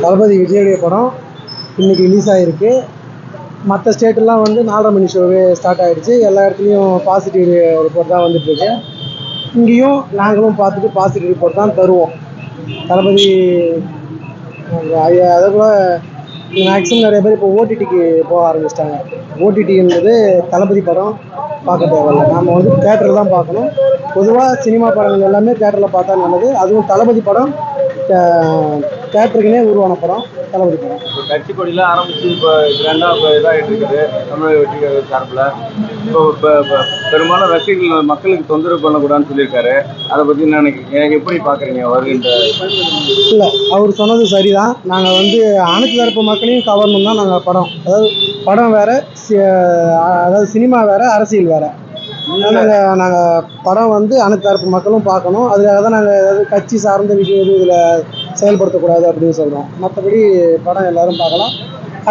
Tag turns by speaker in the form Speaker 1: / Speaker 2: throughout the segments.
Speaker 1: தளபதி விஜயுடைய படம் இன்னைக்கு ரிலீஸ் ஆகிருக்கு. மற்ற ஸ்டேட்டெல்லாம் வந்து 4:30 மணி ஷோவே ஸ்டார்ட் ஆகிடுச்சு. எல்லா இடத்துலையும் பாசிட்டிவ் ரிப்போர்ட் தான் வந்துட்டுருக்கு. இங்கேயும் நாங்களும் பார்த்துட்டு பாசிட்டிவ் ரிப்போர்ட் தான் தருவோம். தளபதி அதே போல் மேக்ஸிமம் நிறைய பேர் இப்போ ஓடிடிக்கு போக ஆரம்பிச்சிட்டாங்க. ஓடிடின்றது தளபதி படம் பார்க்க தேவையில்லை, நாம் வந்து தேட்டரில் தான் பார்க்கணும். பொதுவாக சினிமா படங்கள் எல்லாமே தேட்டரில் பார்த்தா நல்லது. அதுவும் தளபதி படம் தேட்டருக்குனே உருவான படம் தளபதி படம்.
Speaker 2: கட்சி கொடியெல்லாம் ஆரம்பிச்சு இப்போ கிராண்டாக இப்போ இதாகிட்டு இருக்குது தமிழக வெற்றி சார்பில். இப்போ பெரும்பாலும் ரசிகர்கள் மக்களுக்கு தொந்தரவு பண்ணக்கூடாதுன்னு சொல்லியிருக்காரு. அதை பற்றி நினைக்கிறீங்க, எப்படி பார்க்குறீங்க வருகின்ற?
Speaker 1: இல்லை, அவர் சொன்னது சரிதான். நாங்கள் வந்து அனைத்து தரப்பு மக்களையும் கவரணும் தான் நாங்கள் படம். அதாவது படம் வேறு, அதாவது சினிமா வேறு, அரசியல் வேறு. நாங்கள் படம் வந்து அனைத்து தரப்பு மக்களும் பார்க்கணும். அதுக்காக தான் நாங்கள் ஏதாவது கட்சி சார்ந்த விஷயம் எதுவும் இதில் செயல்படுத்தக்கூடாது அப்படின்னு சொல்கிறோம். மற்றபடி படம் எல்லாரும் பார்க்கலாம்.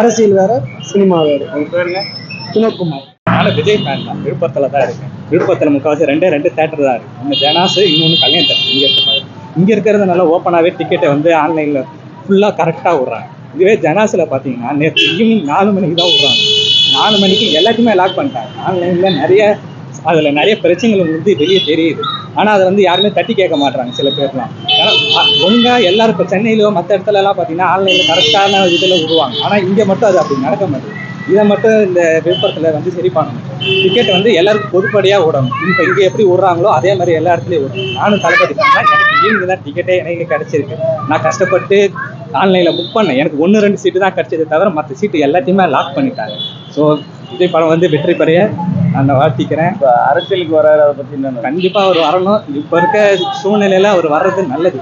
Speaker 1: அரசியல் வேறு, சினிமா வேறு.
Speaker 2: உங்கள் பேருங்க?
Speaker 1: வினோத்குமார்.
Speaker 3: நான் விஜய் ஃபேன் தான். விழுப்புரத்தில் தான் இருக்கேன். விழுப்புரத்தில் முக்கால்வாசி ரெண்டு தேட்டர் தான் இருக்குது. ஒன்று ஜனாசு, இன்னொன்று கல்யாண தேட்டர். இங்கே இருக்கிறது நல்லா ஓப்பனாகவே டிக்கெட்டை வந்து ஆன்லைனில் ஃபுல்லாக கரெக்டாக விட்றாங்க. இதுவே ஜனாஸில் பார்த்தீங்கன்னா நேற்று ஈவினிங் 4 மணிக்கு தான் விட்றாங்க. 4 மணிக்கு எல்லாத்தையுமே லாக் பண்ணிட்டாங்க. ஆன்லைனில் அதில் நிறைய பிரச்சனைகள் வந்து வெளியே தெரியுது. ஆனால் அதை வந்து யாருமே தட்டி கேட்க மாட்டுறாங்க சில பேர்லாம். ஏன்னா ஒழுங்காக எல்லாரும் இப்போ சென்னையிலோ மற்ற இடத்துலலாம் பார்த்தீங்கன்னா ஆன்லைனில் கரெக்டான இதில் விடுவாங்க. ஆனால் இங்கே மட்டும் அது அப்படி நடக்க மாட்டேங்குது. இதை மட்டும் இந்த விழுப்புரத்தில் வந்து சரி பண்ணணும். டிக்கெட் வந்து எல்லாருக்கும் பொதுப்படியாக விடணும். இப்போ இங்கே எப்படி விட்றாங்களோ அதே மாதிரி எல்லா இடத்துலையும் விடணும். நானும் தளபதி பண்ணேன். எனக்கு ஈவினிங் தான் டிக்கெட்டே எனக்கு கிடச்சிருக்கு. நான் கஷ்டப்பட்டு ஆன்லைனில் புக் பண்ணேன். எனக்கு 1-2 சீட்டு தான் கிடச்சது தவிர மற்ற சீட்டு எல்லாத்தையுமே லாக் பண்ணிட்டாங்க. ஸோ விஜய் படம் வந்து வெற்றி பெறைய நான் வாழ்த்திக்கிறேன்.
Speaker 2: இப்போ அரசியலுக்கு வராரு, அதை பற்றி என்ன?
Speaker 3: கண்டிப்பாக அவர் வரணும். இப்போ இருக்க சூழ்நிலையில் அவர் வர்றது நல்லது.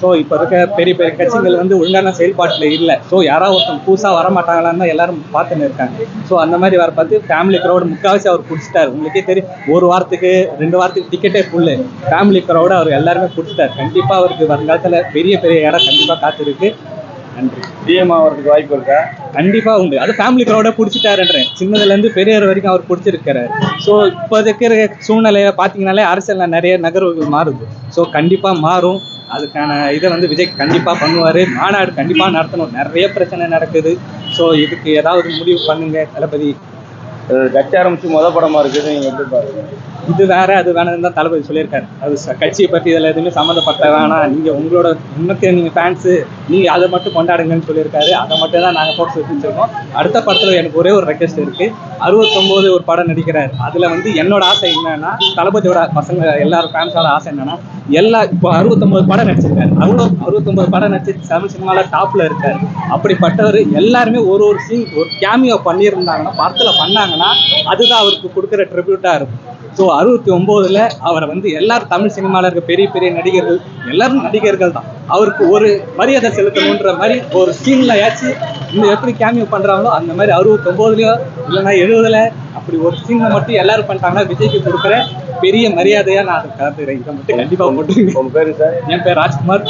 Speaker 3: ஸோ இப்போ இருக்க பெரிய பெரிய கட்சிகள் வந்து ஒழுங்கான செயல்பாட்டில் இல்லை. ஸோ யாராவது ஒருத்தவங்க புதுசாக வரமாட்டாங்களான்னு தான் எல்லாரும் பார்த்துன்னு இருக்காங்க. ஸோ அந்த மாதிரி வர பார்த்து ஃபேமிலி க்ரௌடு முக்கால்வாசி அவர் பிடிச்சிட்டாரு. உங்களுக்கே தெரியும், 1 வாரத்துக்கு 2 வாரத்துக்கு டிக்கெட்டே ஃபுல்லு. ஃபேமிலி க்ரௌடு அவர் எல்லாருமே பிடிச்சிட்டாரு. கண்டிப்பாக அவருக்கு வருங்காலத்தில் பெரிய பெரிய இடம் கண்டிப்பாக காத்திருக்கு. நன்றி.
Speaker 2: டிஎம் ஆகிறதுக்கு வாய்ப்பு இருக்கா?
Speaker 3: கண்டிப்பாக உண்டு. அது ஃபேமிலி க்ரௌடை பிடிச்சிட்டாருன்றேன். சின்னதுலேருந்து பெரியவர் வரைக்கும் அவர் பிடிச்சிருக்காரு. ஸோ இப்போ இருக்கிற சூழ்நிலையை பார்த்தீங்கன்னாலே அரசியலில் நிறைய நகர்வுகள் மாறுது. ஸோ கண்டிப்பாக மாறும். அதுக்கான இதை வந்து விஜய் கண்டிப்பாக பண்ணுவார். மாநாடு கண்டிப்பாக நடத்தணும். நிறைய பிரச்சனை நடக்குது. ஸோ இதுக்கு ஏதாவது முடிவு பண்ணுங்க தளபதி.
Speaker 2: கட்சி ஆரம்பிச்சு படமாக இருக்குது, நீங்கள் எப்படி பாருங்க?
Speaker 3: இது வேற அது வேணும்னு தான் தளபதி சொல்லியிருக்காரு. அது கட்சியை பற்றி இதில் எதுவுமே சம்மந்தப்பட்ட வேணாம், நீங்கள் உங்களோட இன்னுக்கு நீங்கள் ஃபேன்ஸு நீங்கள் அதை மட்டும் கொண்டாடுங்கன்னு சொல்லியிருக்காரு. அதை மட்டும் தான் நாங்கள் ஃபோக்கஸ் வச்சுருக்கோம். அடுத்த படத்தில் எனக்கு ஒரே ஒரு ரெக்வெஸ்ட் இருக்குது. 69 ஒரு படம் நடிக்கிறார். அதில் வந்து என்னோட ஆசை என்னன்னா, தளபதியோட பசங்க எல்லாரும் ஃபேன்ஸோட ஆசை என்னன்னா, இப்போ 69 படம் நடிச்சிருக்காரு. 69 படம் நடிச்சு தமிழ் சினிமாவில் டாப்பில் இருக்காரு. அப்படிப்பட்டவர் எல்லாருமே ஒரு சீன் ஒரு கேமியோ பண்ணியிருந்தாங்கன்னா, படத்தில் பண்ணாங்கன்னா அதுதான் அவருக்கு கொடுக்குற ட்ரிபியூட்டாக இருக்கும். ஸோ 69ல் அவரை வந்து எல்லாரும் தமிழ் சினிமாவில் இருக்க பெரிய பெரிய நடிகர்கள் எல்லாரும் நடிகர்கள் தான். அவருக்கு ஒரு மரியாதை செலுத்தணுன்ற மாதிரி ஒரு சீனில் ஏச்சு இன்னும் எப்படி கேமியோ பண்ணுறாங்களோ அந்த மாதிரி 69லையோ இல்லைன்னா 70ல் அப்படி ஒரு சீனில் மட்டும் எல்லாரும் பண்ணிட்டாங்கன்னா விஜய்க்கு கொடுக்குற பெரிய மரியாதையாக நான் அதை கருதுகிறேன். இதை மட்டும் கண்டிப்பாக மட்டும்.
Speaker 2: உங்கள் பேர் சார்?
Speaker 3: என் பேர் ராஜ்குமார்.